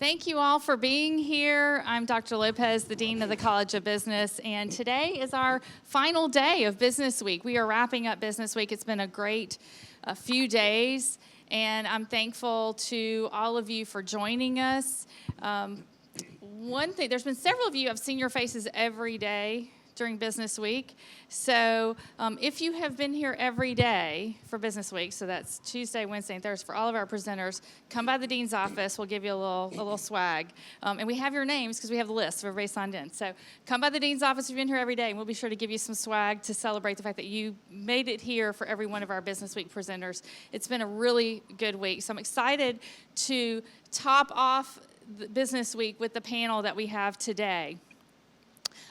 Thank you all for being here. I'm Dr. Lopez, the Dean of the College of Business, and today is our final day of Business Week. We are wrapping up Business Week. It's been a great few days, and I'm thankful to all of you for joining us. One thing, there's been several of you, I've seen your faces every day during Business Week. So if you have been here every day for Business Week, so that's Tuesday, Wednesday, and Thursday, for all of our presenters, come by the Dean's office. We'll give you a little swag. And we have your names because we have the list of everybody signed in. So come by the Dean's office if you've been here every day, and we'll be sure to give you some swag to celebrate the fact that you made it here for every one of our Business Week presenters. It's been a really good week. So I'm excited to top off the Business Week with the panel that we have today.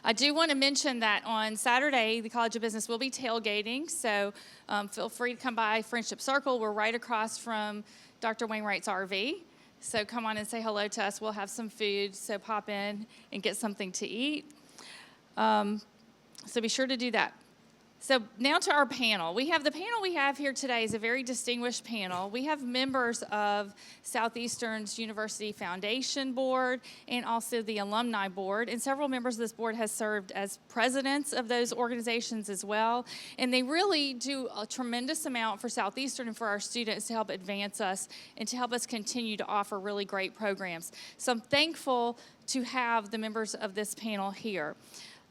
I do want to mention that on Saturday, the College of Business will be tailgating, so feel free to come by Friendship Circle. We're right across from Dr. Wainwright's RV, so come on and say hello to us. We'll have some food, so pop in and get something to eat. So be sure to do that. So now to our panel. The panel we have here today is a very distinguished panel. We have members of Southeastern's University Foundation Board and also the Alumni Board, and several members of this board has served as presidents of those organizations as well, and they really do a tremendous amount for Southeastern and for our students to help advance us and to help us continue to offer really great programs. So I'm thankful to have the members of this panel here.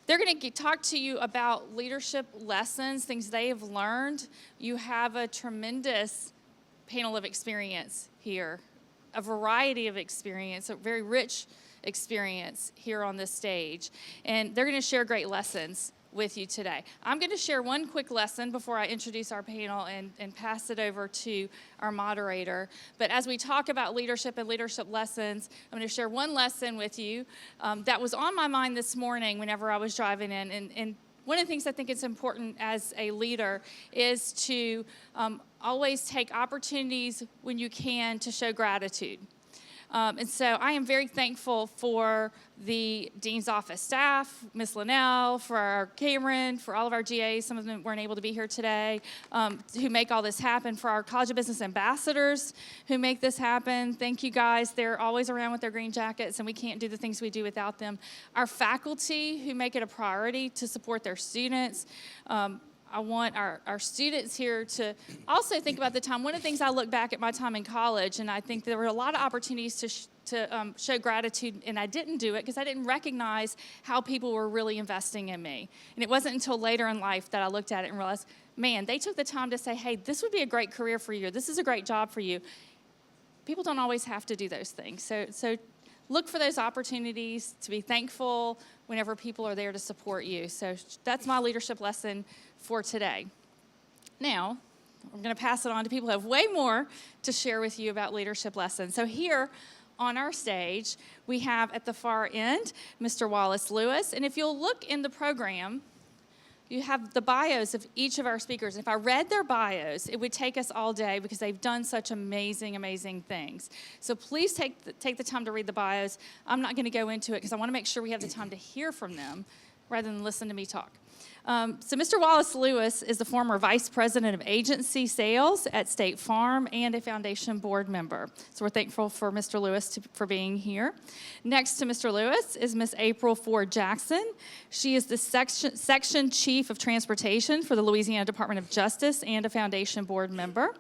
They're going to talk to you about leadership lessons, things they have learned. You have a tremendous panel of experience here, a variety of experience, a very rich experience here on this stage. And they're going to share great lessons with you today. I'm going to share one quick lesson before I introduce our panel and pass it over to our moderator. But as we talk about leadership and leadership lessons, I'm going to share one lesson with you that was on my mind this morning whenever I was driving in. And one of the things I think it's important as a leader is to always take opportunities when you can to show gratitude. And so I am very thankful for the Dean's Office staff, Ms. Linnell, for our Cameron, for all of our GAs, some of them weren't able to be here today, who make all this happen, for our College of Business ambassadors who make this happen. Thank you guys. They're always around with their green jackets, and we can't do the things we do without them. Our faculty who make it a priority to support their students. I want our students here to also think about the time. One of the things I look back at my time in college, and I think there were a lot of opportunities to show gratitude, and I didn't do it because I didn't recognize how people were really investing in me. And it wasn't until later in life that I looked at it and realized, man, they took the time to say, hey, this would be a great career for you. This is a great job for you. People don't always have to do those things. So look for those opportunities to be thankful whenever people are there to support you. So that's my leadership lesson for today. Now, I'm going to pass it on to people who have way more to share with you about leadership lessons. So here on our stage, we have at the far end, Mr. Wallace Lewis. And if you'll look in the program, you have the bios of each of our speakers. If I read their bios, it would take us all day because they've done such amazing, amazing things. So please take the time to read the bios. I'm not going to go into it because I want to make sure we have the time to hear from them rather than listen to me talk. So Mr. Wallace Lewis is the former Vice President of Agency Sales at State Farm and a Foundation Board member. So we're thankful for Mr. Lewis for being here. Next to Mr. Lewis is Ms. April Ford Jackson. She is the Section Chief of Transportation for the Louisiana Department of Justice and a Foundation Board member.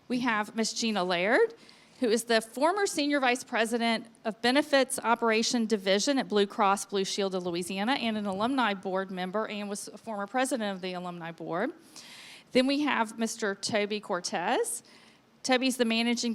We have Ms. Gina Laird, who is the former Senior Vice President of Benefits Operation Division at Blue Cross Blue Shield of Louisiana and an Alumni Board member and was a former President of the Alumni Board. Then we have Mr. Toby Cortez. Toby's the Managing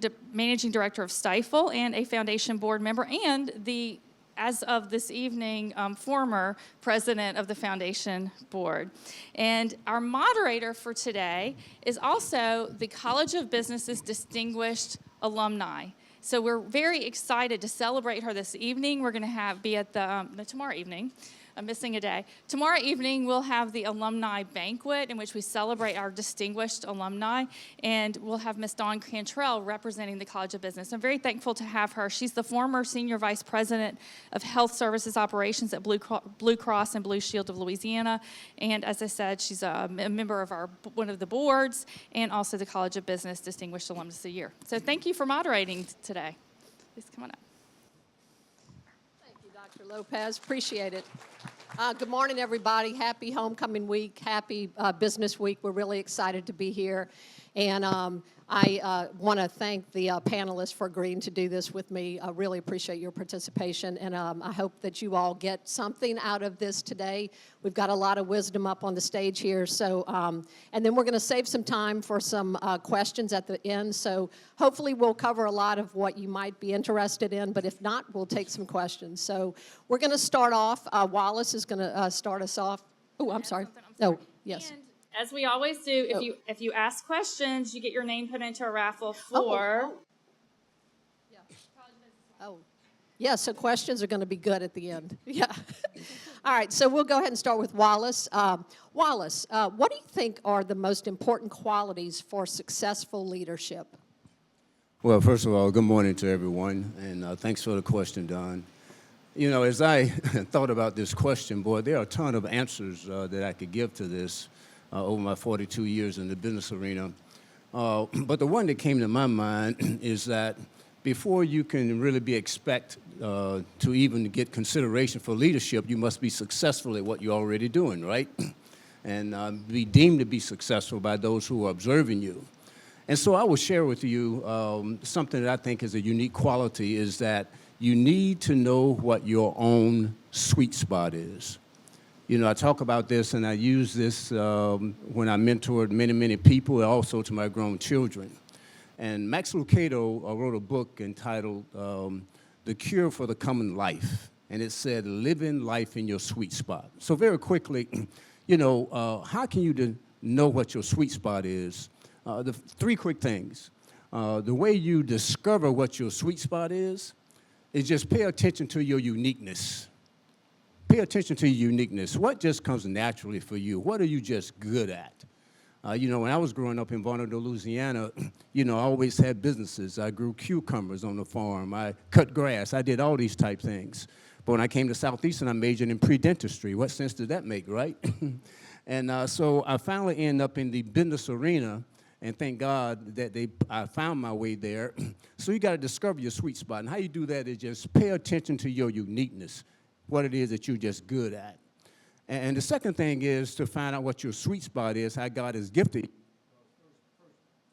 Director of Stifel and a Foundation Board member and the, as of this evening, former President of the Foundation Board. And our moderator for today is also the College of Business's distinguished alumni. So we're very excited to celebrate her this evening. We're going to be at the tomorrow evening. I'm missing a day. Tomorrow evening, we'll have the alumni banquet in which we celebrate our distinguished alumni, and we'll have Ms. Dawn Cantrell representing the College of Business. I'm very thankful to have her. She's the former Senior Vice President of Health Services Operations at Blue Cross and Blue Shield of Louisiana, and as I said, she's a member of one of the boards and also the College of Business Distinguished Alumnus of the Year. So thank you for moderating today. Please come on up. Dr. Lopez. Appreciate it. Good morning, everybody. Happy homecoming week. Happy business week. We're really excited to be here. And I want to thank the panelists for agreeing to do this with me. I really appreciate your participation, and I hope that you all get something out of this today. We've got a lot of wisdom up on the stage here, so and then we're going to save some time for some questions at the end. So hopefully we'll cover a lot of what you might be interested in, but if not, we'll take some questions. So we're going to start off. Wallace is going to start us off. Oh, I'm sorry. Oh, yes. And as we always do, if you ask questions, you get your name put into a raffle for. Yeah, so questions are going to be good at the end. Yeah. All right, so we'll go ahead and start with Wallace. Wallace, what do you think are the most important qualities for successful leadership? Well, first of all, good morning to everyone, and thanks for the question, Don. You know, as I thought about this question, boy, there are a ton of answers that I could give to this over my 42 years in the business arena. But the one that came to my mind is that before you can really be expect to even get consideration for leadership, you must be successful at what you're already doing, right? And be deemed to be successful by those who are observing you. And so I will share with you something that I think is a unique quality is that you need to know what your own sweet spot is. You know, I talk about this and I use this when I mentored many, many people and also to my grown children. And Max Lucado wrote a book entitled The Cure for the Common Life. And it said, living life in your sweet spot. So very quickly, you know, how can you know what your sweet spot is? The three quick things. The way you discover what your sweet spot is just pay attention to your uniqueness. Pay attention to your uniqueness. What just comes naturally for you? What are you just good at? You know, when I was growing up in Bonneville, Louisiana, you know, I always had businesses. I grew cucumbers on the farm. I cut grass. I did all these type things. But when I came to Southeastern, I majored in pre-dentistry. What sense did that make, right? And so I finally ended up in the business arena, and thank God that I found my way there. So you got to discover your sweet spot. And how you do that is just pay attention to your uniqueness, what it is that you're just good at. And the second thing is to find out what your sweet spot is, how God has gifted.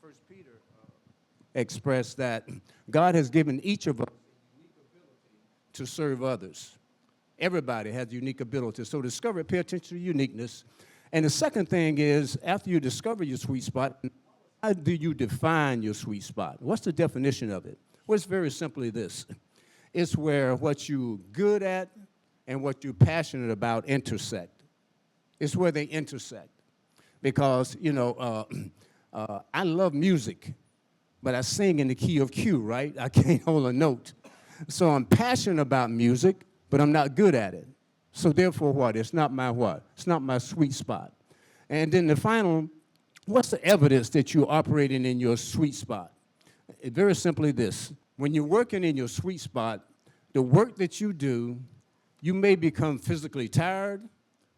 First Peter expressed that God has given each of us a unique ability to serve others. Everybody has unique ability. So discover it, pay attention to uniqueness. And the second thing is, after you discover your sweet spot, how do you define your sweet spot? What's the definition of it? Well, it's very simply this. It's where what you're good at and what you're passionate about intersect. It's where they intersect. Because, you know, I love music, but I sing in the key of Q, right? I can't hold a note. So I'm passionate about music, but I'm not good at it. So therefore what? It's not my what? It's not my sweet spot. And then the final, what's the evidence that you're operating in your sweet spot? Very simply this. When you're working in your sweet spot, the work that you do, you may become physically tired,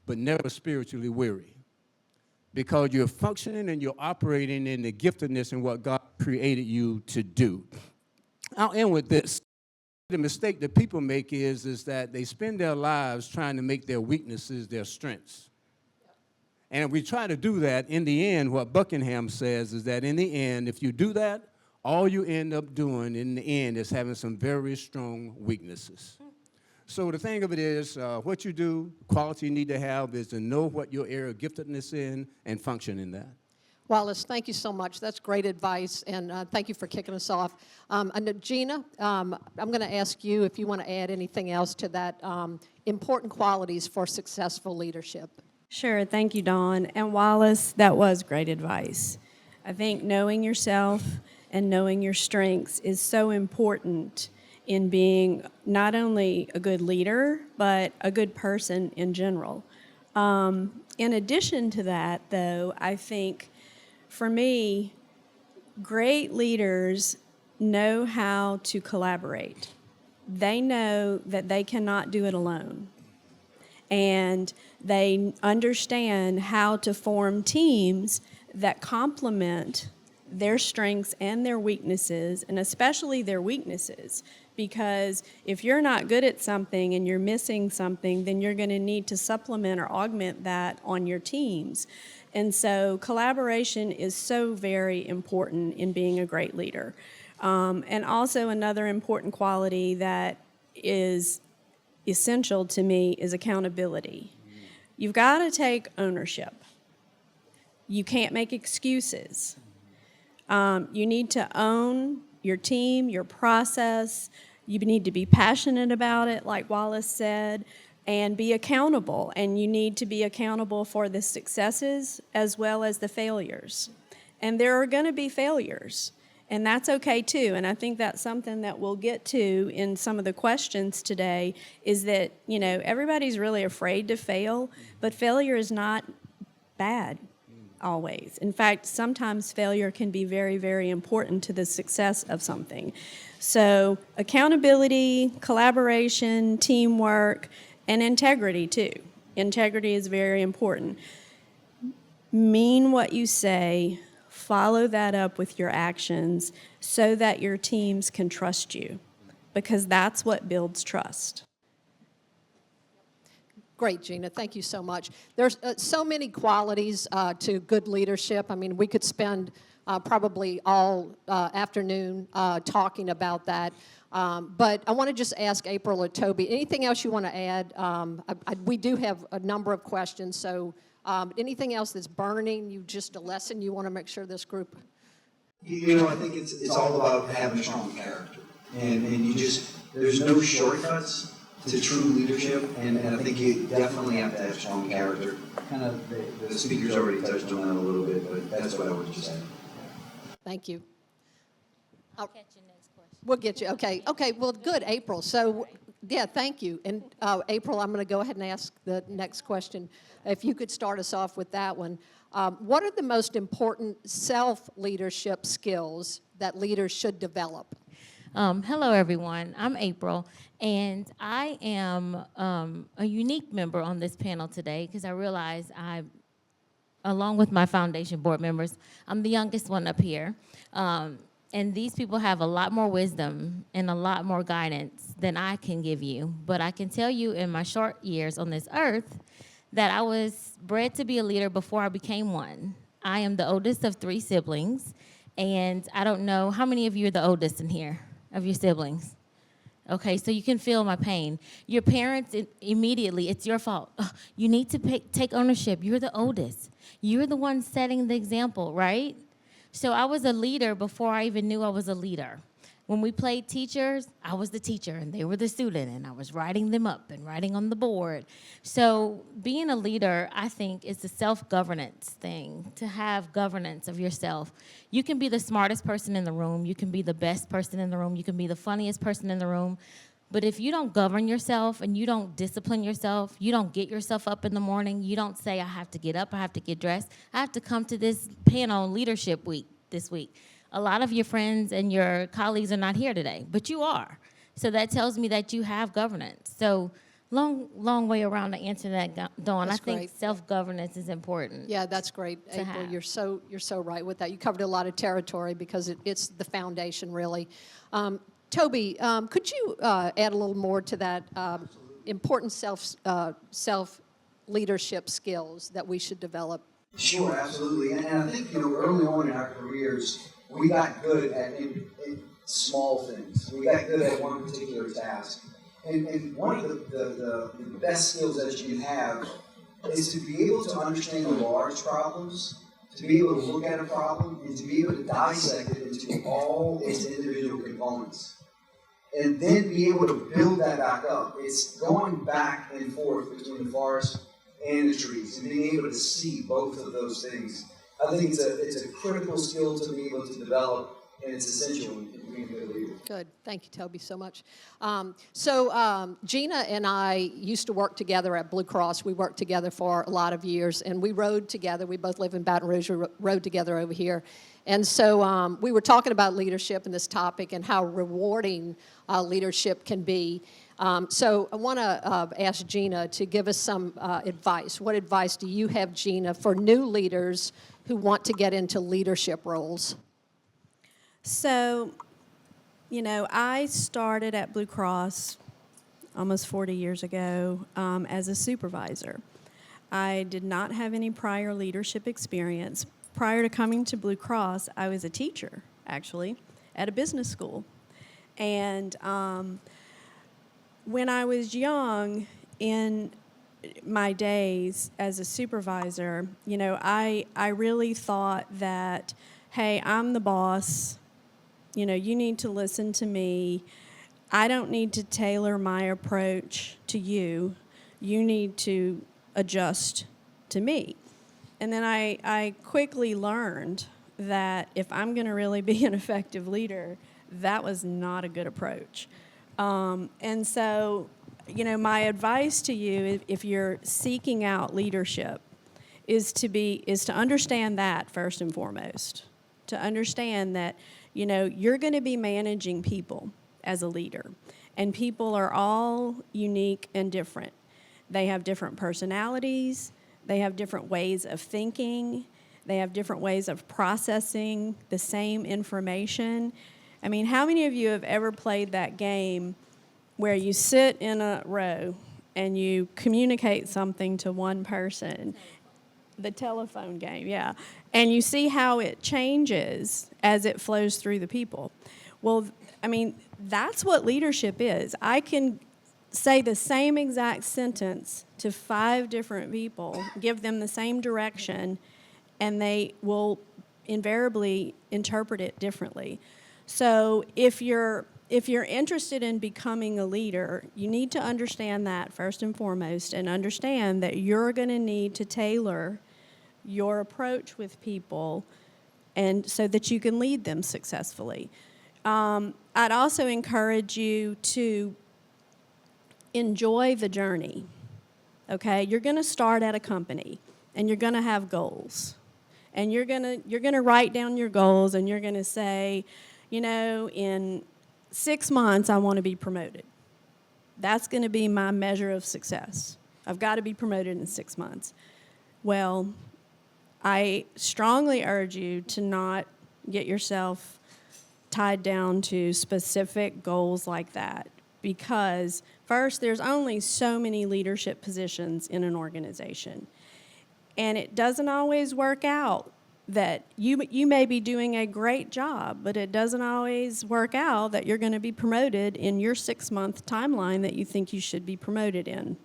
but never spiritually weary. Because you're functioning and you're operating in the giftedness and what God created you to do. I'll end with this. The mistake that people make is that they spend their lives trying to make their weaknesses their strengths. And if we try to do that, in the end, what Buckingham says is that in the end, if you do that, all you end up doing in the end is having some very strong weaknesses. So the thing of it is, what you do, quality you need to have is to know what your area of giftedness in and function in that. Wallace, thank you so much. That's great advice, and thank you for kicking us off. And Gina, I'm going to ask you if you want to add anything else to that, important qualities for successful leadership. Sure, thank you, Dawn. And Wallace, that was great advice. I think knowing yourself and knowing your strengths is so important in being not only a good leader, but a good person in general. In addition to that, though, I think for me, great leaders know how to collaborate. They know that they cannot do it alone. And they understand how to form teams that complement their strengths and their weaknesses, and especially their weaknesses, because if you're not good at something and you're missing something, then you're going to need to supplement or augment that on your teams. And so collaboration is so very important in being a great leader. And also another important quality that is essential to me is accountability. You've got to take ownership. You can't make excuses. You need to own your team, your process. You need to be passionate about it, like Wallace said, and be accountable. And you need to be accountable for the successes as well as the failures. And there are going to be failures, and that's okay too. And I think that's something that we'll get to in some of the questions today, is that, you know, everybody's really afraid to fail, but failure is not bad. Always. In fact, sometimes failure can be very, very important to the success of something. So accountability, collaboration, teamwork, and integrity too. Integrity is very important. Mean what you say, follow that up with your actions so that your teams can trust you, because that's what builds trust. Great, Gina. Thank you so much. There's so many qualities to good leadership. I mean, we could spend probably all afternoon talking about that. But I want to just ask April or Toby, anything else you want to add? We do have a number of questions, so anything else that's burning, just a lesson you want to make sure this group... You know, I think it's all about having a strong character. And there's no shortcuts to true leadership, and I think you definitely have to have strong character. Kind of the speakers already touched on that a little bit, but that's what I would just say. Thank you. I'll catch your next question. We'll get you. Okay, well, good, April. So, yeah, thank you. And April, I'm going to go ahead and ask the next question. If you could start us off with that one. What are the most important self-leadership skills that leaders should develop? Hello, everyone. I'm April, and I am a unique member on this panel today because I realize along with my foundation board members, I'm the youngest one up here. And these people have a lot more wisdom and a lot more guidance than I can give you. But I can tell you in my short years on this earth that I was bred to be a leader before I became one. I am the oldest of 3 siblings, and I don't know how many of you are the oldest in here of your siblings. Okay, so you can feel my pain. Your parents, immediately, it's your fault. Oh, you need to take ownership. You're the oldest. You're the one setting the example, right? So I was a leader before I even knew I was a leader. When we played teachers, I was the teacher and they were the student, and I was writing them up and writing on the board. So being a leader, I think, is a self-governance thing, to have governance of yourself. You can be the smartest person in the room. You can be the best person in the room. You can be the funniest person in the room. But if you don't govern yourself and you don't discipline yourself, you don't get yourself up in the morning, you don't say, I have to get up, I have to get dressed, I have to come to this panel leadership week this week. A lot of your friends and your colleagues are not here today, but you are. So that tells me that you have governance. So long way around to answer that, Dawn. That's I think great. Self-governance is important. Yeah, that's great, April. have. You're so right with that. You covered a lot of territory because it's the foundation, really. Toby, could you add a little more to that important self-leadership skills that we should develop? Sure, absolutely. And I think, early on in our careers, we got good at in small things. We got good at one particular task. And one of the best skills that you can have is to be able to understand the large problems, to be able to look at a problem, and to be able to dissect it into all its individual components. And then be able to build that back up. It's going back and forth between the forest and the trees, and being able to see both of those things. I think it's a critical skill to be able to develop, and it's essential in being a good leader. Good. Thank you, Toby, so much. Gina and I used to work together at Blue Cross. We worked together for a lot of years, and we rode together. We both live in Baton Rouge. We rode together over here. And so we were talking about leadership and this topic and how rewarding leadership can be. So I want to ask Gina to give us some advice. What advice do you have, Gina, for new leaders who want to get into leadership roles? So You know, I started at Blue Cross almost 40 years ago as a supervisor. I did not have any prior leadership experience. Prior to coming to Blue Cross, I was a teacher, actually, at a business school. And when I was young, in my days as a supervisor, you know, I really thought that, hey, I'm the boss. You know, you need to listen to me. I don't need to tailor my approach to you. You need to adjust to me. And then I quickly learned that if I'm going to really be an effective leader, that was not a good approach. And so, you know, my advice to you, if you're seeking out leadership, is to understand that first and foremost. To understand that, you know, you're going to be managing people as a leader, and people are all unique and different. They have different personalities. They have different ways of thinking. They have different ways of processing the same information. I mean, how many of you have ever played that game where you sit in a row and you communicate something to one person? The telephone game, yeah. And you see how it changes as it flows through the people. Well, I mean, that's what leadership is. I can say the same exact sentence to 5 different people, give them the same direction, and they will invariably interpret it differently. So if you're interested in becoming a leader, you need to understand that first and foremost, and understand that you're going to need to tailor your approach with people, and so that you can lead them successfully. I'd also encourage you to enjoy the journey. Okay, you're going to start at a company, and you're going to have goals, and you're going to write down your goals, and you're going to say, you know, in 6 months I want to be promoted. That's going to be my measure of success. I've got to be promoted in 6 months. Well, I strongly urge you to not get yourself tied down to specific goals like that, because first, there's only so many leadership positions in an organization, and it doesn't always work out. That you may be doing a great job, but it doesn't always work out that you're going to be promoted in your 6-month timeline that you think you should be promoted in.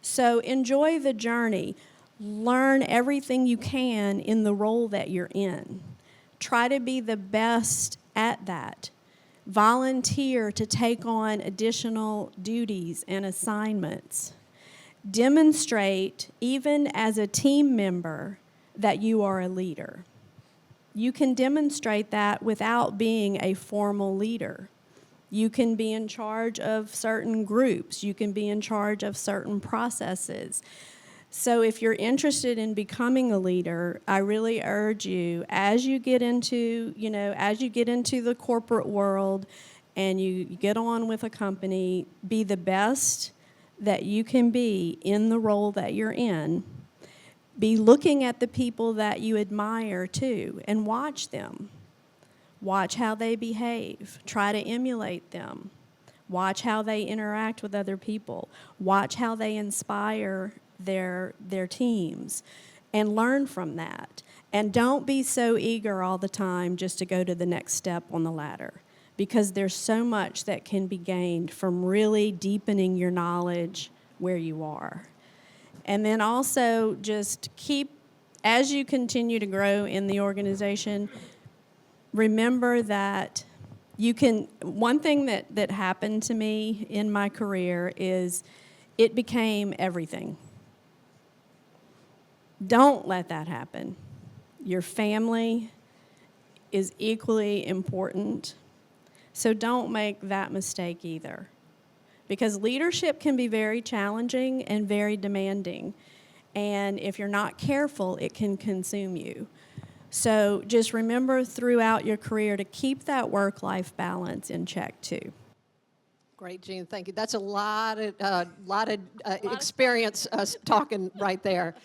So enjoy the journey. Learn everything you can in the role that you're in. Try to be the best at that. Volunteer to take on additional duties and assignments. Demonstrate, even as a team member, that you are a leader. You can demonstrate that without being a formal leader. You can be in charge of certain groups. You can be in charge of certain processes. So if you're interested in becoming a leader, I really urge you, as you get into the corporate world and you get on with a company, be the best that you can be in the role that you're in. Be looking at the people that you admire, too, and watch them. Watch how they behave. Try to emulate them. Watch how they interact with other people. Watch how they inspire their teams, and learn from that. And don't be so eager all the time just to go to the next step on the ladder, because there's so much that can be gained from really deepening your knowledge where you are. And then also just as you continue to grow in the organization, remember that one thing that happened to me in my career is it became everything. Don't let that happen. Your family is equally important, so don't make that mistake either. Because leadership can be very challenging and very demanding. And if you're not careful, it can consume you. So just remember throughout your career to keep that work-life balance in check, too. Great, Jean. Thank you. That's a lot of experience talking right there.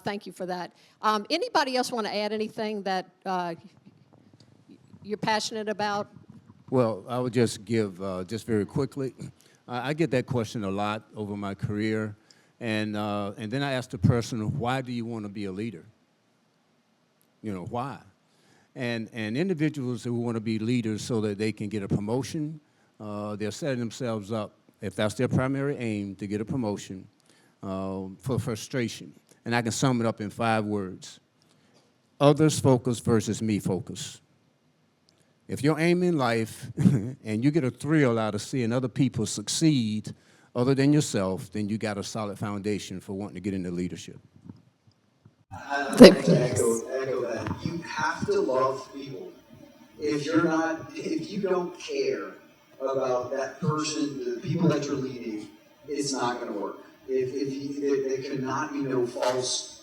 Thank you for that. Anybody else want to add anything that you're passionate about? Well, I would just give, just very quickly, I get that question a lot over my career, and then I ask the person, why do you want to be a leader? You know, why? And individuals who want to be leaders so that they can get a promotion, they're setting themselves up, if that's their primary aim, to get a promotion, for frustration. And I can sum it up in 5 words. Others focus versus me focus. If your aim in life and you get a thrill out of seeing other people succeed other than yourself, then you got a solid foundation for wanting to get into leadership. I'd like to echo that. You have to love people. If you don't care about that person, the people that you're leading, it's not going to work. There cannot be no false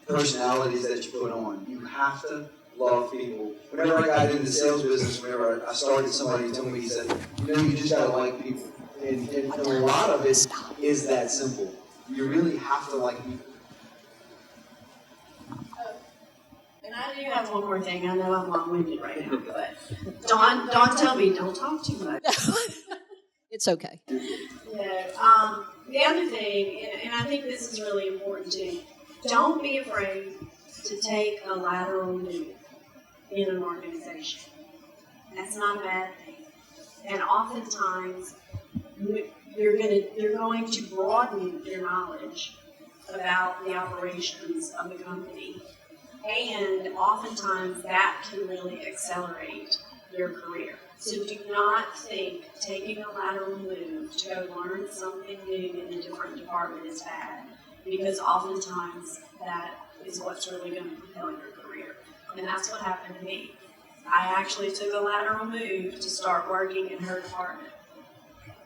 personalities that you put on. You have to love people. Whenever I got into the sales business, whenever I started, somebody told me, he said, you just got to like people. And a lot of it is that simple. You really have to like people. And I do have one more thing. I know I'm long-winded right now, but Dawn told me don't talk too much. It's okay. The other thing, and I think this is really important too, don't be afraid to take a lateral move in an organization. That's not a bad thing. And oftentimes, you're going to broaden your knowledge about the operations of the company. And oftentimes that can really accelerate your career. So do not think taking a lateral move to go learn something new in a different department is bad, because oftentimes that is what's really going to propel your career. And that's what happened to me. I actually took a lateral move to start working in her department.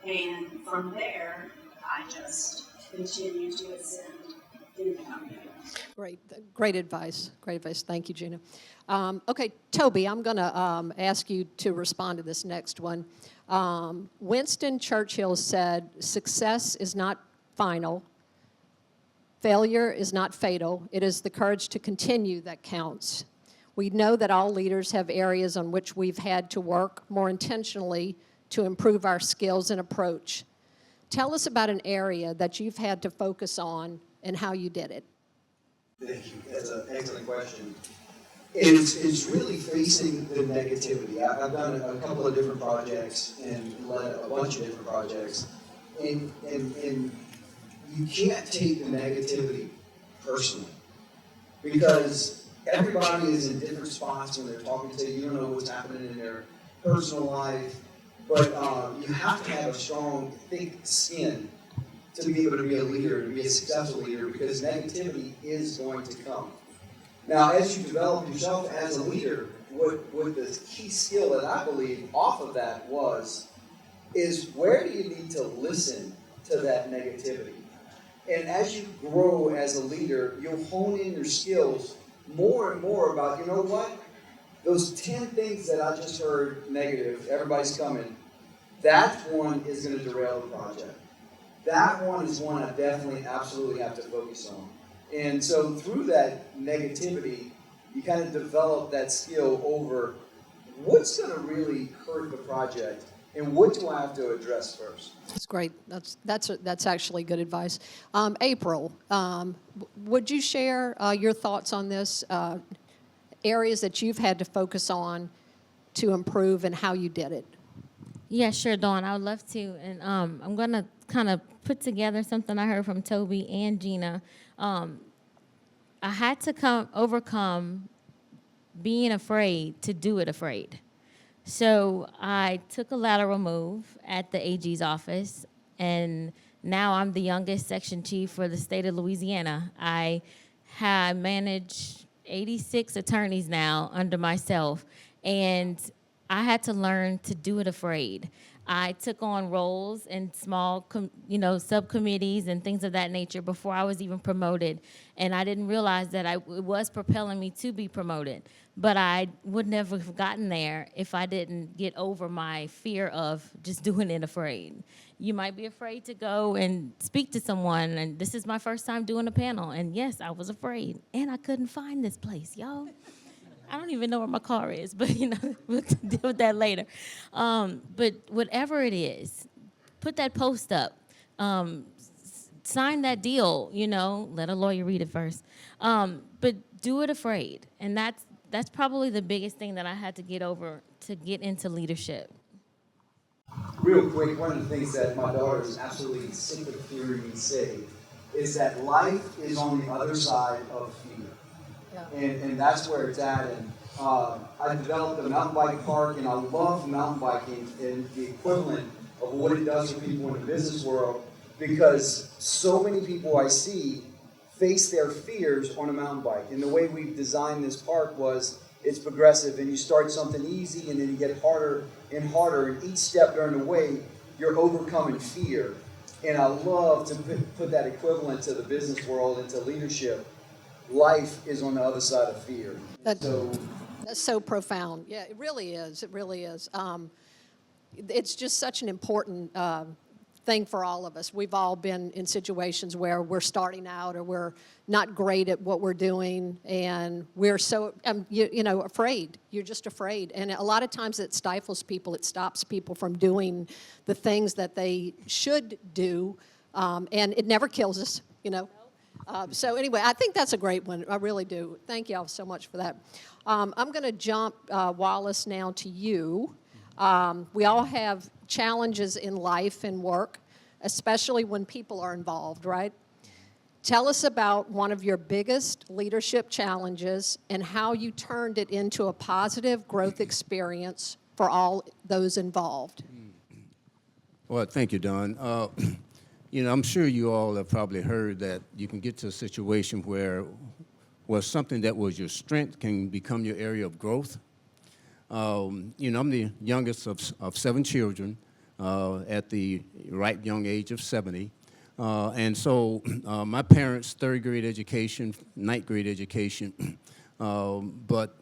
And from there, I just continued to ascend through the company. Great advice. Great advice. Thank you, Gina. Okay, Toby, I'm going to ask you to respond to this next one. Winston Churchill said, "Success is not final. Failure is not fatal. It is the courage to continue that counts." We know that all leaders have areas on which we've had to work more intentionally to improve our skills and approach. Tell us about an area that you've had to focus on and how you did it. Thank you. That's an excellent question. It's really facing the negativity. I've done a couple of different projects and led a bunch of different projects, and you can't take the negativity personally, because everybody is in different spots when they're talking to you. You don't know what's happening in their personal life, but you have to have a strong, thick skin to be able to be a leader, to be a successful leader, because negativity is going to come. Now, as you develop yourself as a leader, what the key skill that I believe off of that is where do you need to listen to that negativity? And as you grow as a leader, you'll hone in your skills more and more about, you know what? Those 10 things that I just heard negative, everybody's coming, that one is going to derail the project. That one is one I definitely, absolutely have to focus on. And so through that negativity, you kind of develop that skill over what's going to really hurt the project and what do I have to address first. That's great. That's actually good advice. April, would you share your thoughts on this, areas that you've had to focus on to improve and how you did it? Yeah, sure, Dawn. I would love to. And I'm going to kind of put together something I heard from Toby and Gina. I had to overcome being afraid to do it afraid. So I took a lateral move at the AG's office, and now I'm the youngest section chief for the state of Louisiana. I manage 86 attorneys now under myself, and I had to learn to do it afraid. I took on roles in small, subcommittees and things of that nature before I was even promoted, and I didn't realize that it was propelling me to be promoted. But I would never have gotten there if I didn't get over my fear of just doing it afraid. You might be afraid to go and speak to someone, and this is my first time doing a panel, and yes, I was afraid, and I couldn't find this place, y'all. I don't even know where my car is, but we'll deal with that later. But whatever it is, put that post up. Sign that deal, let a lawyer read it first. But do it afraid. And that's probably the biggest thing that I had to get over to get into leadership. Real quick, one of the things that my daughter is absolutely sick of hearing me say is that life is on the other side of fear. Yeah. And that's where it's at. And I developed a mountain bike park, and I love mountain biking and the equivalent of what it does for people in the business world, because so many people I see face their fears on a mountain bike. And the way we've designed this park was it's progressive, and you start something easy, and then you get harder and harder, and each step during the way, you're overcoming fear. And I love to put that equivalent to the business world and to leadership. Life is on the other side of fear. That's so profound. Yeah, it really is. It really is. It's just such an important thing for all of us. We've all been in situations where we're starting out or we're not great at what we're doing, and we're so afraid. You're just afraid, and a lot of times it stifles people. It stops people from doing the things that they should do, and it never kills us. So anyway, I think that's a great one. I really do. Thank you all so much for that. I'm going to jump, Wallace, now to you. We all have challenges in life and work, especially when people are involved, right? Tell us about one of your biggest leadership challenges and how you turned it into a positive growth experience for all those involved. Well, thank you, Don. I'm sure you all have probably heard that you can get to a situation where something that was your strength can become your area of growth. I'm the youngest of 7 children at the ripe young age of 70. And so my parents, 3rd grade education, 9th grade education, but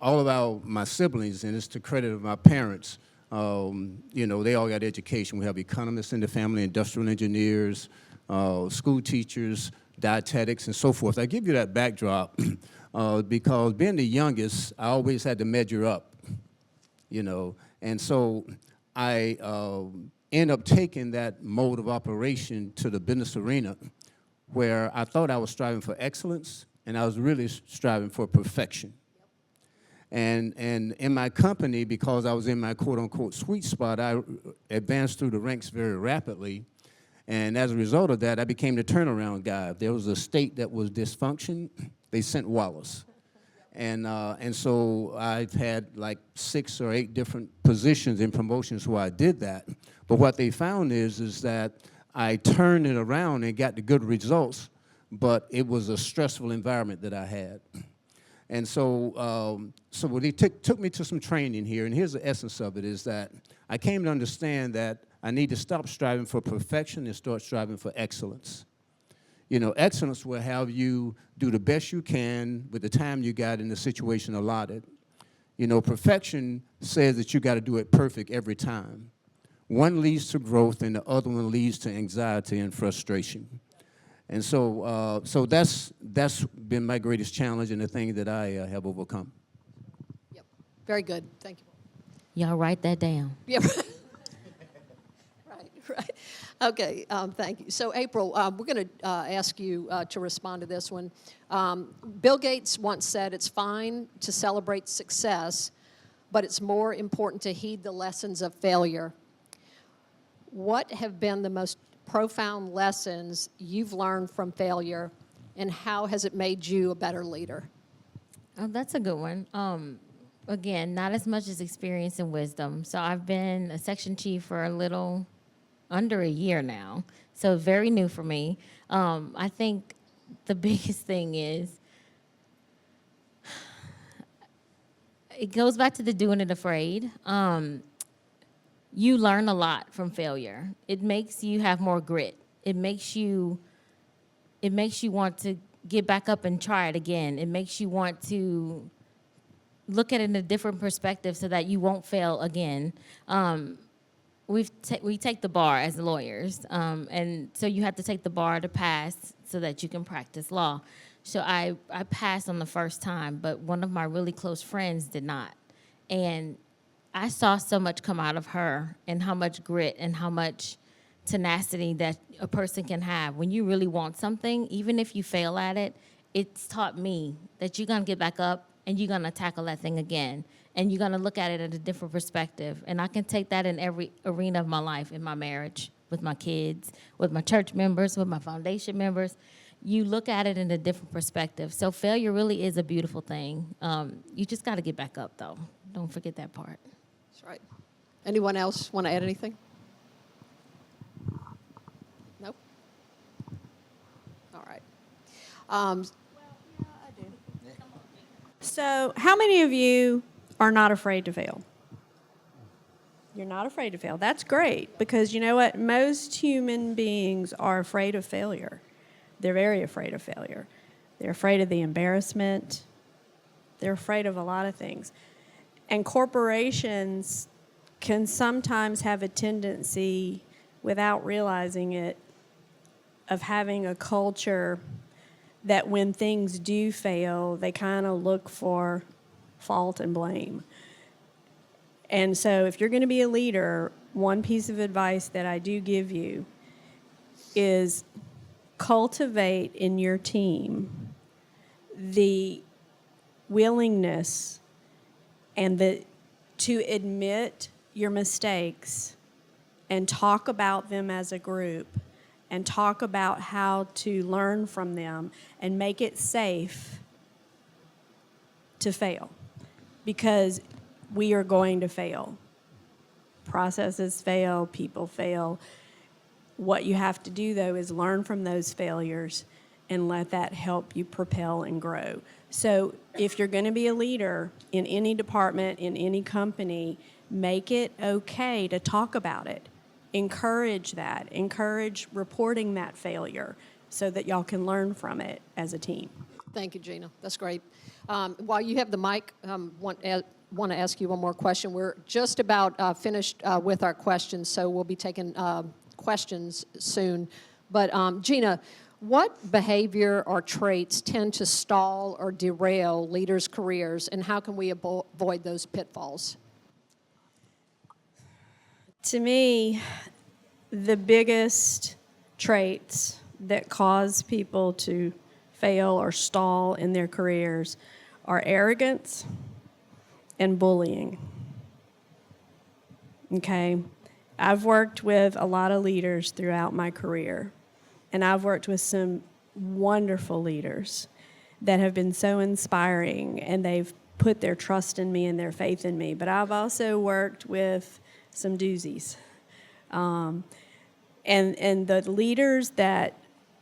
all of my siblings, and it's to credit of my parents, they all got education. We have economists in the family, industrial engineers, school teachers, dietetics, and so forth. I give you that backdrop because being the youngest, I always had to measure up. And so I end up taking that mode of operation to the business arena where I thought I was striving for excellence, and I was really striving for perfection. And in my company, because I was in my quote-unquote sweet spot, I advanced through the ranks very rapidly. And as a result of that, I became the turnaround guy. If there was a state that was dysfunction, they sent Wallace. And so I've had like 6 or 8 different positions and promotions where I did that. But what they found is that I turned it around and got the good results, but it was a stressful environment that I had. And so they took me to some training here, and here's the essence of it, is that I came to understand that I need to stop striving for perfection and start striving for excellence. Excellence will have you do the best you can with the time you got in the situation allotted. Perfection says that you got to do it perfect every time. One leads to growth, and the other one leads to anxiety and frustration. And so that's been my greatest challenge and the thing that I have overcome. Yep. Very good. Thank you. Y'all write that down. Yeah. Right. Okay, thank you. So, April, we're going to ask you to respond to this one. Bill Gates once said, "It's fine to celebrate success, but it's more important to heed the lessons of failure." What have been the most profound lessons you've learned from failure, and how has it made you a better leader? Oh, that's a good one. Again, not as much as experience and wisdom. So I've been a section chief for a little under a year now, so very new for me. I think the biggest thing is it goes back to the doing it afraid. You learn a lot from failure. It makes you have more grit. It makes you want to get back up and try it again. It makes you want to look at it in a different perspective so that you won't fail again. We take the bar as lawyers, and so you have to take the bar to pass so that you can practice law. So I passed on the first time, but one of my really close friends did not. And I saw so much come out of her, and how much grit and how much tenacity that a person can have. When you really want something, even if you fail at it, it's taught me that you're gonna get back up and you're gonna tackle that thing again. And you're gonna look at it at a different perspective. And I can take that in every arena of my life, in my marriage, with my kids, with my church members, with my foundation members. You look at it in a different perspective. So failure really is a beautiful thing. You just got to get back up, though. Don't forget that part. That's right. Anyone else want to add anything? Nope. All right. So, how many of you are not afraid to fail? You're not afraid to fail. That's great, because you know what? Most human beings are afraid of failure. They're very afraid of failure. They're afraid of the embarrassment. They're afraid of a lot of things. And corporations can sometimes have a tendency, without realizing it, of having a culture that when things do fail, they kind of look for fault and blame. And so if you're going to be a leader, one piece of advice that I do give you is cultivate in your team the willingness and to admit your mistakes and talk about them as a group and talk about how to learn from them and make it safe to fail, because we are going to fail. Processes fail, people fail. What you have to do, though, is learn from those failures and let that help you propel and grow. So if you're going to be a leader in any department, in any company, make it okay to talk about it. Encourage that. Encourage reporting that failure so that y'all can learn from it as a team. Thank you, Gina. That's great. While you have the mic, want to ask you one more question. We're just about finished with our questions, so we'll be taking questions soon. But Gina, what behavior or traits tend to stall or derail leaders' careers, and how can we avoid those pitfalls? To me, the biggest traits that cause people to fail or stall in their careers are arrogance and bullying. Okay? I've worked with a lot of leaders throughout my career, and I've worked with some wonderful leaders that have been so inspiring, and they've put their trust in me and their faith in me. But I've also worked with some doozies. And the leaders that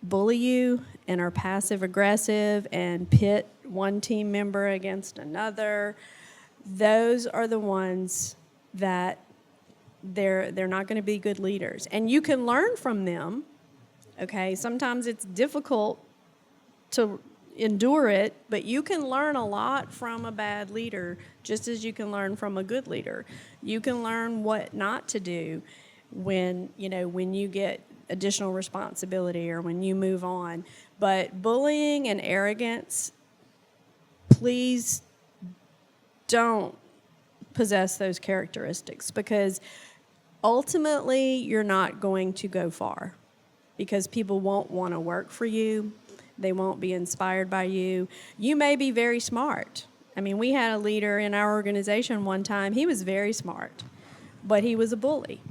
bully you and are passive-aggressive and pit one team member against another, those are the ones that they're not going to be good leaders. And you can learn from them, okay? Sometimes it's difficult to endure it, but you can learn a lot from a bad leader just as you can learn from a good leader. You can learn what not to do when you get additional responsibility or when you move on. But bullying and arrogance, please don't possess those characteristics, because ultimately you're not going to go far, because people won't want to work for you. They won't be inspired by you. You may be very smart. I mean, we had a leader in our organization one time. He was very smart, but he was a bully,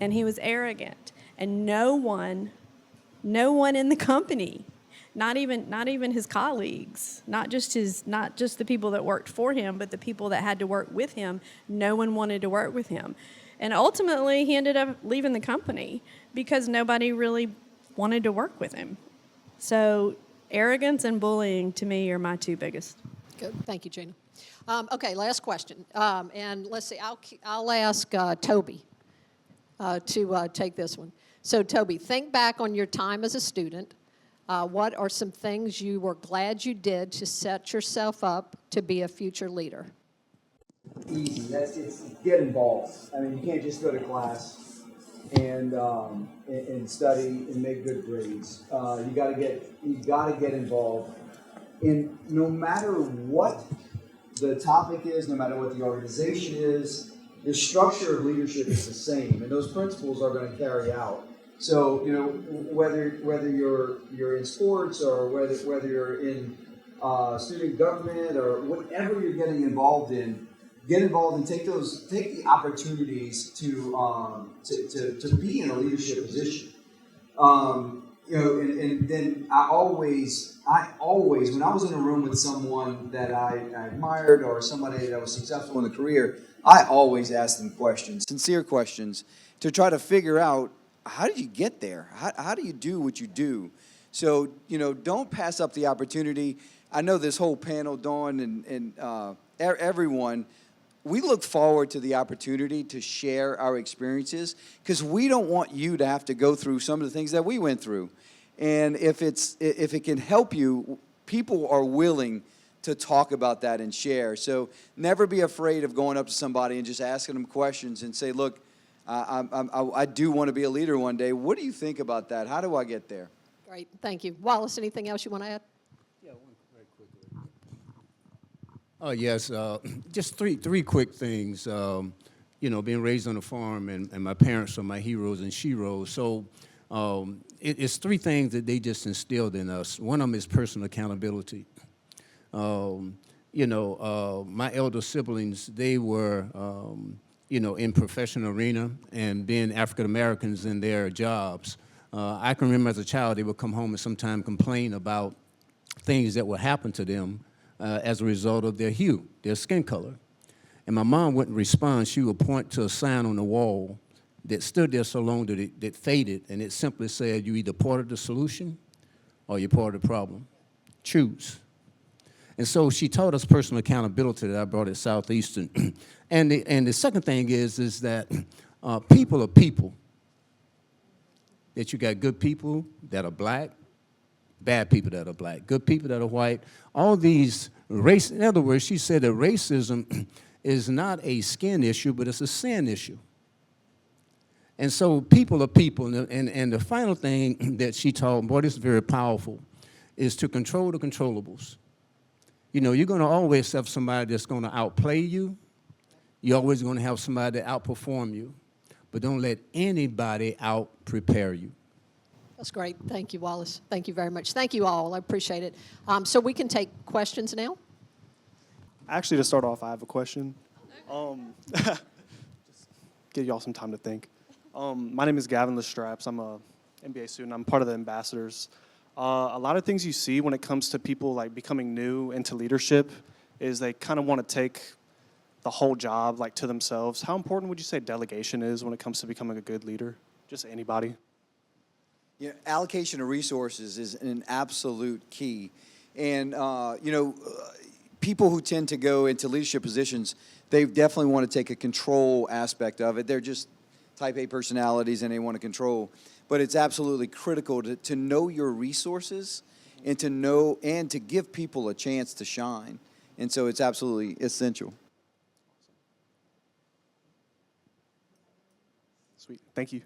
and he was arrogant. And no one in the company, not even his colleagues, not just the people that worked for him, but the people that had to work with him, no one wanted to work with him. And ultimately, he ended up leaving the company because nobody really wanted to work with him. So arrogance and bullying, to me, are my two biggest. Good. Thank you, Gina. Okay, last question. And let's see, I'll ask Toby to take this one. So, Toby, think back on your time as a student. What are some things you were glad you did to set yourself up to be a future leader? Easy. It's get involved. I mean, you can't just go to class and study and make good grades. You gotta get involved. And no matter what the topic is, no matter what the organization is, the structure of leadership is the same, and those principles are going to carry out. So, you know, whether you're in sports or whether you're in student government or whatever you're getting involved in, get involved and take the opportunities to be in a leadership position. You know, and then I always, when I was in a room with someone that I admired or somebody that was successful in the career, I always asked them questions, sincere questions, to try to figure out, how did you get there? How do you do what you do? So, you know, don't pass up the opportunity. I know this whole panel, Dawn and everyone, we look forward to the opportunity to share our experiences because we don't want you to have to go through some of the things that we went through. And if it can help you, people are willing to talk about that and share. So never be afraid of going up to somebody and just asking them questions and say, look, I do want to be a leader one day. What do you think about that? How do I get there? Great, thank you. Wallace, anything else you want to add? Yeah, one very quickly. Oh, yes, just three quick things. You know, being raised on a farm, and my parents are my heroes and sheroes. So it's three things that they just instilled in us. One of them is personal accountability. You know, my elder siblings, they were, you know, in professional arena and being African Americans in their jobs. I can remember as a child, they would come home and sometimes complain about things that would happen to them as a result of their hue, their skin color. And my mom wouldn't respond. She would point to a sign on the wall that stood there so long that it faded, and it simply said, you're either part of the solution or you're part of the problem. Choose. And so she taught us personal accountability that I brought at Southeastern. and the second thing is that people are people. That you got good people that are black, bad people that are black, good people that are white. All these race, in other words, she said that racism is not a skin issue, but it's a sin issue. And so people are people. And the final thing that she taught, boy, this is very powerful, is to control the controllables. You know, you're going to always have somebody that's going to outplay you. You're always going to have somebody that outperform you. But don't let anybody out-prepare you. That's great. Thank you, Wallace. Thank you very much. Thank you all. I appreciate it. So we can take questions now. Actually, to start off, I have a question. Just give y'all some time to think. My name is Gavin Lestraps. I'm a MBA student. I'm part of the ambassadors. A lot of things you see when it comes to people like becoming new into leadership is they kind of want to take the whole job like to themselves. How important would you say delegation is when it comes to becoming a good leader? Just anybody. Yeah, allocation of resources is an absolute key. And, you know, people who tend to go into leadership positions, they definitely want to take a control aspect of it. They're just type A personalities and they want to control. But it's absolutely critical to know your resources and to give people a chance to shine. And so it's absolutely essential. Sweet. Thank you.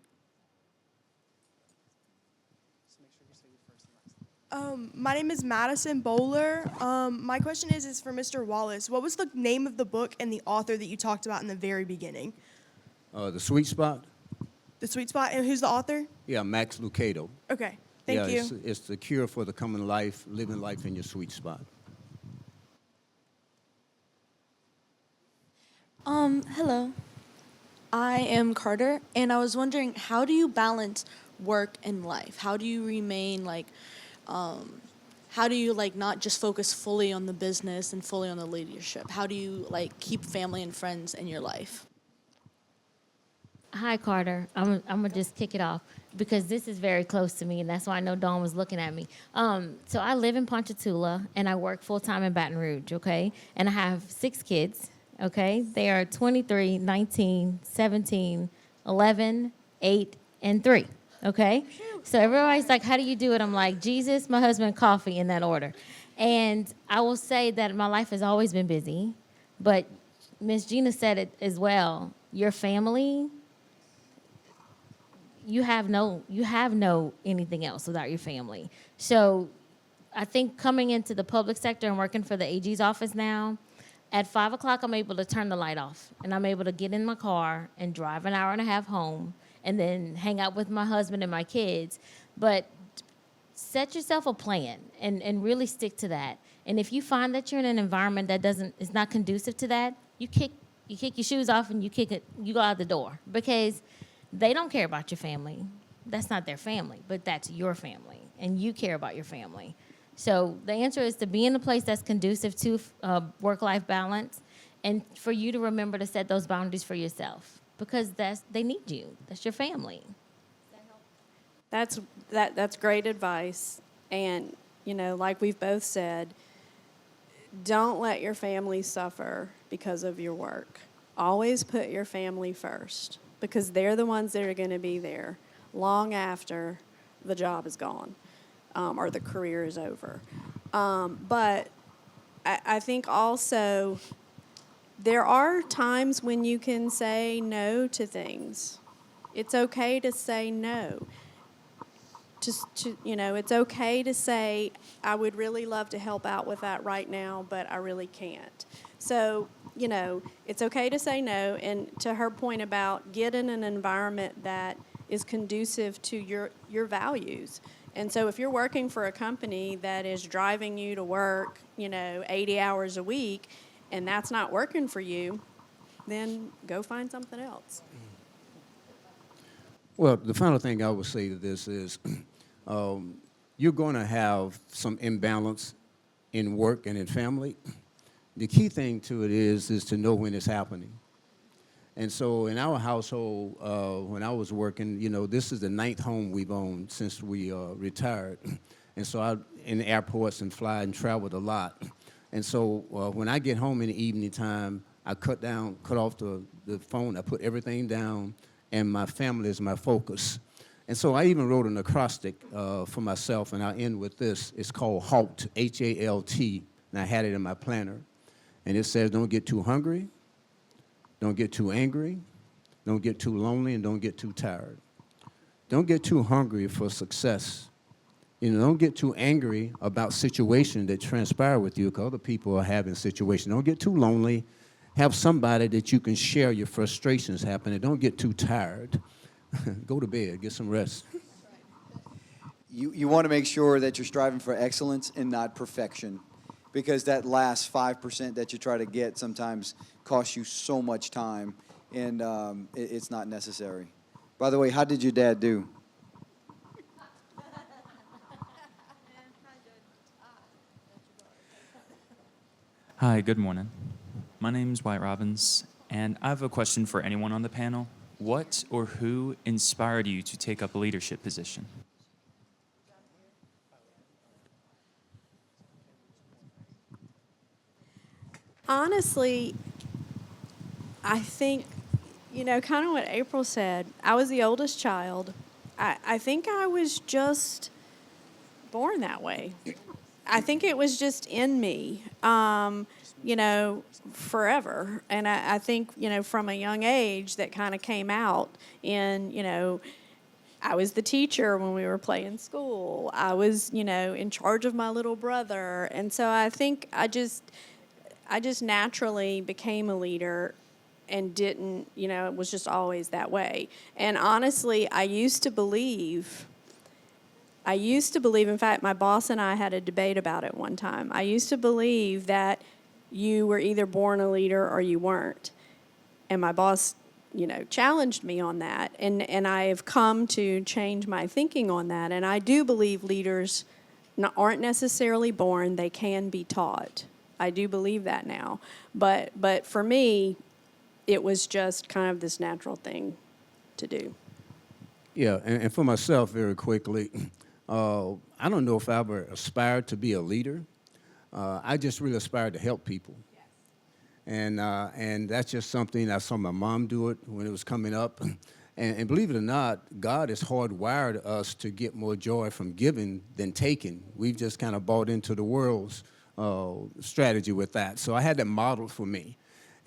My name is Madison Bowler. My question is for Mr. Wallace. What was the name of the book and the author that you talked about in the very beginning? The Sweet Spot? The Sweet Spot, and who's the author? Yeah, Max Lucado. Okay, thank you. It's the cure for the common life, living life in your sweet spot. Hello. I am Carter, and I was wondering, how do you balance work and life? How do you remain how do you not just focus fully on the business and fully on the leadership? How do you keep family and friends in your life? Hi, Carter. I'm gonna just kick it off because this is very close to me, and that's why I know Dawn was looking at me. So I live in Ponchatoula, and I work full-time in Baton Rouge, okay? And I have 6 kids, okay? They are 23, 19, 17, 11, 8, and 3, okay? So everybody's like, how do you do it? I'm like, Jesus, my husband, coffee, in that order. And I will say that my life has always been busy, but Miss Gina said it as well. Your family, you have no anything else without your family. So I think coming into the public sector and working for the AG's office now, at 5 o'clock, I'm able to turn the light off, and I'm able to get in my car and drive an hour and a half home and then hang out with my husband and my kids. But set yourself a plan and really stick to that. And if you find that you're in an environment that is not conducive to that, you kick your shoes off and you go out the door, because they don't care about your family. That's not their family, but that's your family, and you care about your family. So the answer is to be in a place that's conducive to work-life balance, and for you to remember to set those boundaries for yourself, because they need you. That's your family. That's great advice. And, like we've both said, don't let your family suffer because of your work. Always put your family first, because they're the ones that are going to be there long after the job is gone, or the career is over. But I think also there are times when you can say no to things. It's okay to say no. It's okay to say, I would really love to help out with that right now, but I really can't. So, it's okay to say no. And to her point about get in an environment that is conducive to your values. And so if you're working for a company that is driving you to work, 80 hours a week, and that's not working for you, then go find something else. Well, the final thing I would say to this is you're going to have some imbalance in work and in family. The key thing to it is to know when it's happening. And so in our household, when I was working, this is the 9th home we've owned since we retired. And so I in airports and fly and traveled a lot. And so when I get home in the evening time, I cut off the phone, I put everything down, and my family is my focus. And so I even wrote an acrostic for myself, and I'll end with this. It's called HALT, H-A-L-T, and I had it in my planner. And it says, don't get too hungry, don't get too angry, don't get too lonely, and don't get too tired. Don't get too hungry for success. Don't get too angry about situations that transpire with you, because other people are having situations. Don't get too lonely. Have somebody that you can share your frustrations happening. Don't get too tired. Go to bed, get some rest. You want to make sure that you're striving for excellence and not perfection, because that last 5% that you try to get sometimes costs you so much time, and it's not necessary. By the way, how did your dad do? Hi, good morning. My name's White Robbins, and I have a question for anyone on the panel. What or who inspired you to take up a leadership position? Honestly, I think, kind of what April said. I was the oldest child. I think I was just born that way. I think it was just in me, forever. And I think, from a young age that kind of came out in, I was the teacher when we were playing school. I was, in charge of my little brother. And so I think I just naturally became a leader and didn't, it was just always that way. And honestly, I used to believe, in fact, my boss and I had a debate about it one time. I used to believe that you were either born a leader or you weren't. And my boss, challenged me on that. And I have come to change my thinking on that. And I do believe leaders aren't necessarily born, they can be taught. I do believe that now. But for me, it was just kind of this natural thing to do. Yeah, and for myself, very quickly, I don't know if I ever aspired to be a leader. I just really aspired to help people. Yes. And that's just something I saw my mom do it when it was coming up. And believe it or not, God has hardwired us to get more joy from giving than taking. We've just kind of bought into the world's strategy with that. So I had that modeled for me.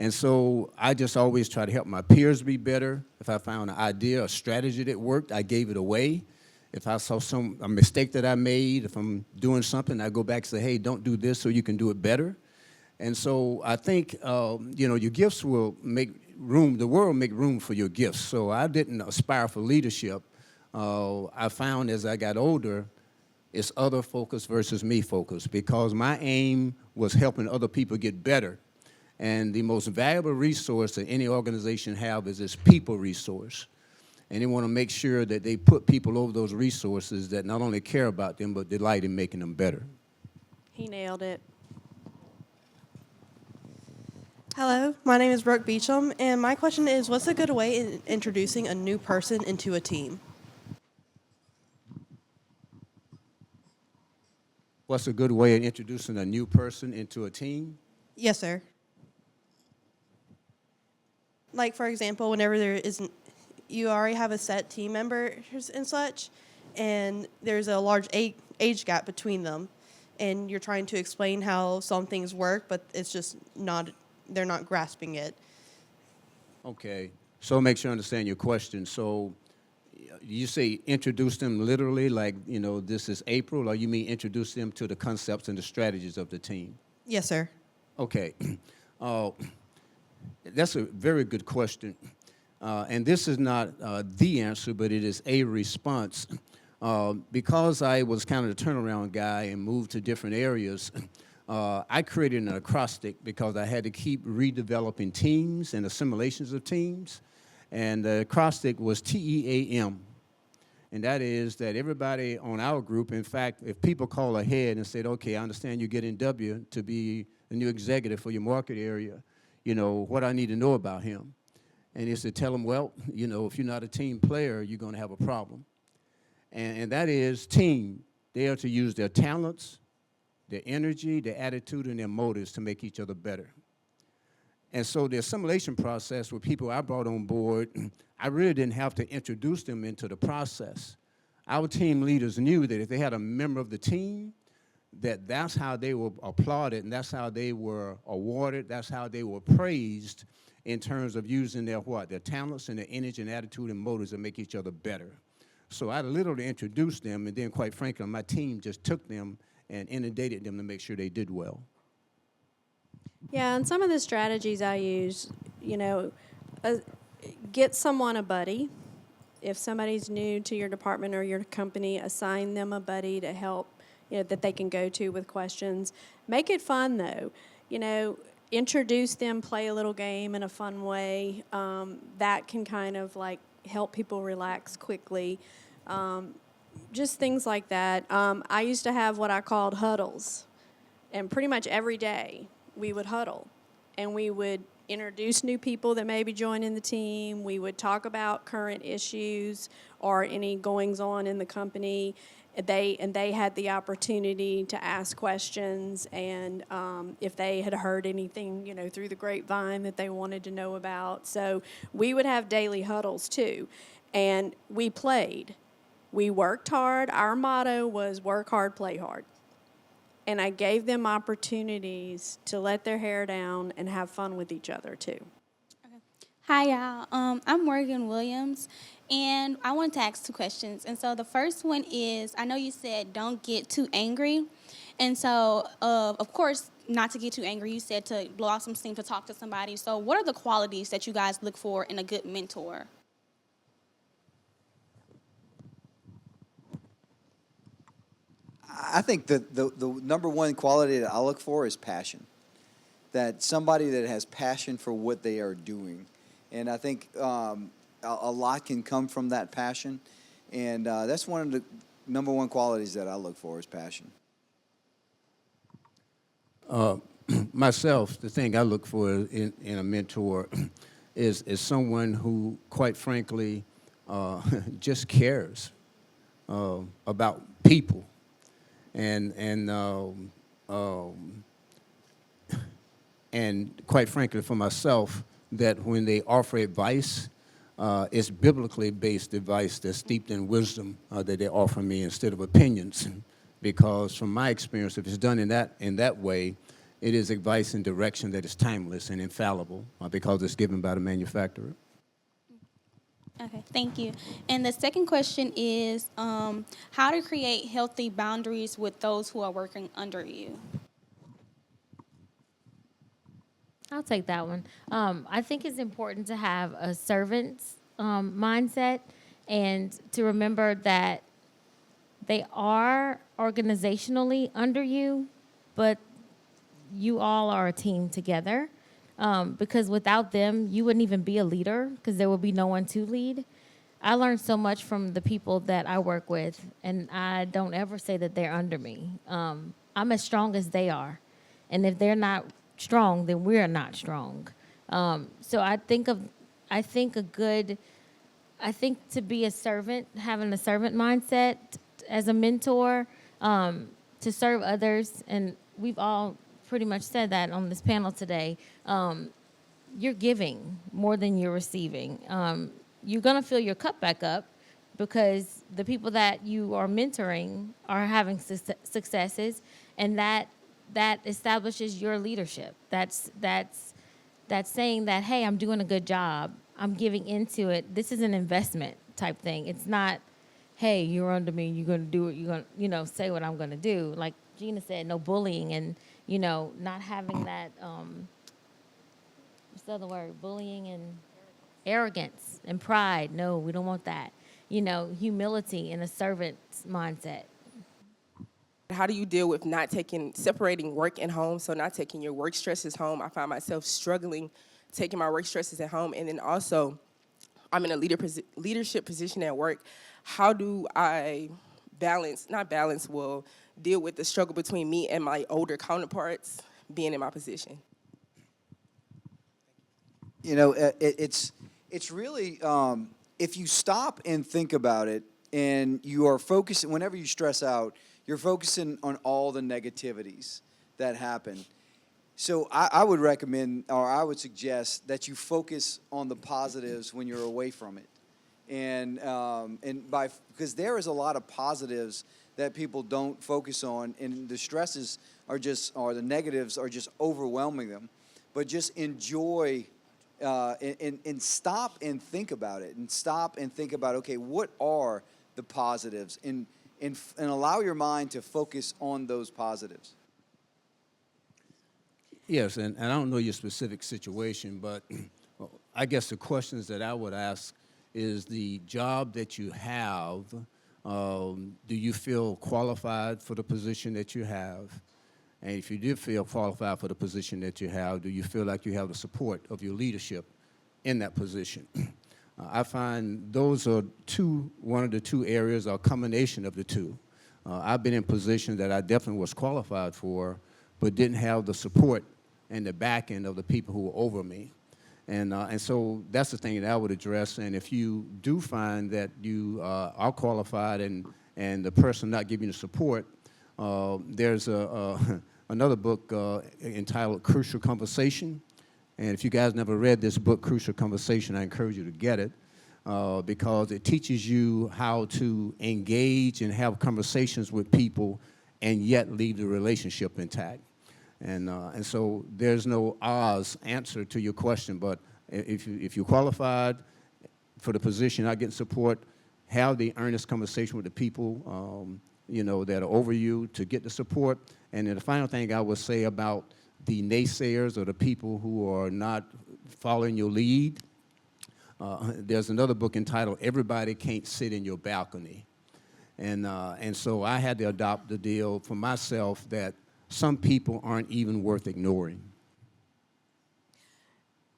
And so I just always try to help my peers be better. If I found an idea, a strategy that worked, I gave it away. If I saw a mistake that I made, if I'm doing something, I go back and say, hey, don't do this so you can do it better. And so I think, your gifts will make room, the world make room for your gifts. So I didn't aspire for leadership. I found as I got older, it's other focus versus me focus, because my aim was helping other people get better. And the most valuable resource that any organization have is its people resource. And they want to make sure that they put people over those resources that not only care about them, but delight in making them better. He nailed it. Hello, my name is Brooke Beecham, and my question is, what's a good way in introducing a new person into a team? What's a good way of introducing a new person into a team? Yes, sir. Like, for example, whenever there isn't, you already have a set team members and such, and there's a large age gap between them, and you're trying to explain how some things work, but it's just not, they're not grasping it. Okay, so make sure I understand your question. So you say introduce them literally, like, this is April, or you mean introduce them to the concepts and the strategies of the team? Yes, sir. Okay, that's a very good question. And this is not the answer, but it is a response. Because I was kind of the turnaround guy and moved to different areas, I created an acrostic because I had to keep redeveloping teams and assimilations of teams. And the acrostic was TEAM. And that is that everybody on our group, in fact, if people call ahead and said, okay, I understand you're getting W to be the new executive for your market area, what I need to know about him. And it's to tell them, well, if you're not a team player, you're going to have a problem. And that is team. They are to use their talents, their energy, their attitude, and their motives to make each other better. And so the assimilation process with people I brought on board, I really didn't have to introduce them into the process. Our team leaders knew that if they had a member of the team, that's how they were applauded, and that's how they were awarded, that's how they were praised in terms of using their talents and their energy and attitude and motives to make each other better. So I literally introduced them, and then quite frankly, my team just took them and inundated them to make sure they did well. Yeah, and some of the strategies I use, get someone a buddy. If somebody's new to your department or your company, assign them a buddy to help, that they can go to with questions. Make it fun, though. Introduce them, play a little game in a fun way. That can kind of help people relax quickly. Just things like that. I used to have what I called huddles, and pretty much every day we would huddle, and we would introduce new people that may be joining the team. We would talk about current issues or any goings-on in the company. They had the opportunity to ask questions, and if they had heard anything, through the grapevine that they wanted to know about. So we would have daily huddles too, and we played. We worked hard. Our motto was work hard, play hard. And I gave them opportunities to let their hair down and have fun with each other too. Hi, y'all. I'm Morgan Williams, and I wanted to ask two questions. And so the first one is, I know you said don't get too angry. And so, of course, not to get too angry, you said to blow off some steam, to talk to somebody. So what are the qualities that you guys look for in a good mentor? I think the number one quality that I look for is passion. That somebody that has passion for what they are doing. And I think a lot can come from that passion. And that's one of the number one qualities that I look for is passion. Myself, the thing I look for in a mentor is someone who, quite frankly, just cares about people. And quite frankly, for myself, that when they offer advice, it's biblically based advice that's steeped in wisdom that they offer me instead of opinions. Because from my experience, if it's done in that way, it is advice and direction that is timeless and infallible because it's given by the manufacturer. Okay, thank you. And the second question is how to create healthy boundaries with those who are working under you. I'll take that one. I think it's important to have a servant's mindset and to remember that they are organizationally under you, but you all are a team together. Because without them, you wouldn't even be a leader because there would be no one to lead. I learned so much from the people that I work with, and I don't ever say that they're under me. I'm as strong as they are. And if they're not strong, then we're not strong. So I think to be a servant, having a servant mindset as a mentor, to serve others, and we've all pretty much said that on this panel today, you're giving more than you're receiving. You're going to fill your cup back up because the people that you are mentoring are having successes, and that establishes your leadership. That's saying that, hey, I'm doing a good job. I'm giving into it. This is an investment type thing. It's not, hey, you're under me. You're going to do it. You're going to, say what I'm going to do. Like Gina said, no bullying and, not having that, what's the other word? Bullying and arrogance and pride. No, we don't want that. Humility and a servant's mindset. How do you deal with separating work and home, so not taking your work stresses home? I find myself struggling taking my work stresses at home, and then also I'm in a leadership position at work. How do I deal with the struggle between me and my older counterparts being in my position? It's really, if you stop and think about it, and you are focusing, whenever you stress out, you're focusing on all the negativities that happen. So I would recommend, or I would suggest that you focus on the positives when you're away from it. Because there is a lot of positives that people don't focus on, and the stresses or the negatives are just overwhelming them. But just enjoy and stop and think about it, and stop and think about, okay, what are the positives, and allow your mind to focus on those positives. Yes, and I don't know your specific situation, but I guess the questions that I would ask is the job that you have, do you feel qualified for the position that you have? And if you do feel qualified for the position that you have, do you feel like you have the support of your leadership in that position? I find those are one of the two areas, or a combination of the two. I've been in positions that I definitely was qualified for, but didn't have the support and the back end of the people who were over me. And so that's the thing that I would address. And if you do find that you are qualified and the person not giving you the support, there's another book entitled Crucial Conversation. And if you guys never read this book, Crucial Conversation, I encourage you to get it because it teaches you how to engage and have conversations with people and yet leave the relationship intact. And so there's no Oz answer to your question, but if you're qualified for the position, not getting support, have the earnest conversation with the people that are over you to get the support. And then the final thing I would say about the naysayers or the people who are not following your lead, there's another book entitled Everybody Can't Sit in Your Balcony. And so I had to adopt the deal for myself that some people aren't even worth ignoring.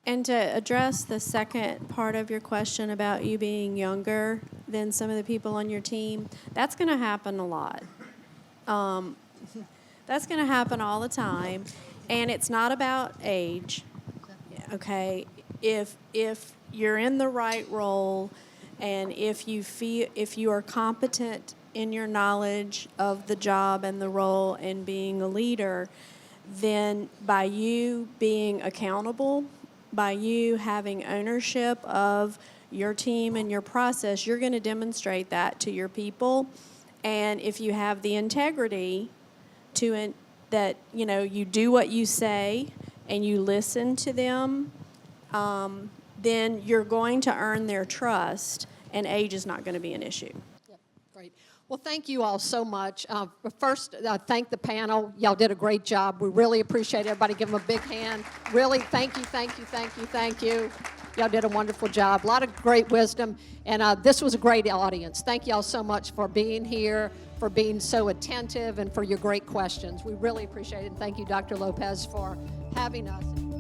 And to address the second part of your question about you being younger than some of the people on your team, that's going to happen a lot. That's going to happen all the time. And it's not about age, okay? If you're in the right role and if you are competent in your knowledge of the job and the role and being a leader, then by you being accountable, by you having ownership of your team and your process, you're going to demonstrate that to your people. And if you have the integrity to that, you know, you do what you say and you listen to them, then you're going to earn their trust, and age is not going to be an issue. Great. Well, thank you all so much. First, thank the panel. Y'all did a great job. We really appreciate it. Everybody give them a big hand. Really, thank you, thank you, thank you, thank you. Y'all did a wonderful job. A lot of great wisdom, and this was a great audience. Thank y'all so much for being here, for being so attentive, and for your great questions. We really appreciate it. And thank you, Dr. Lopez, for having us.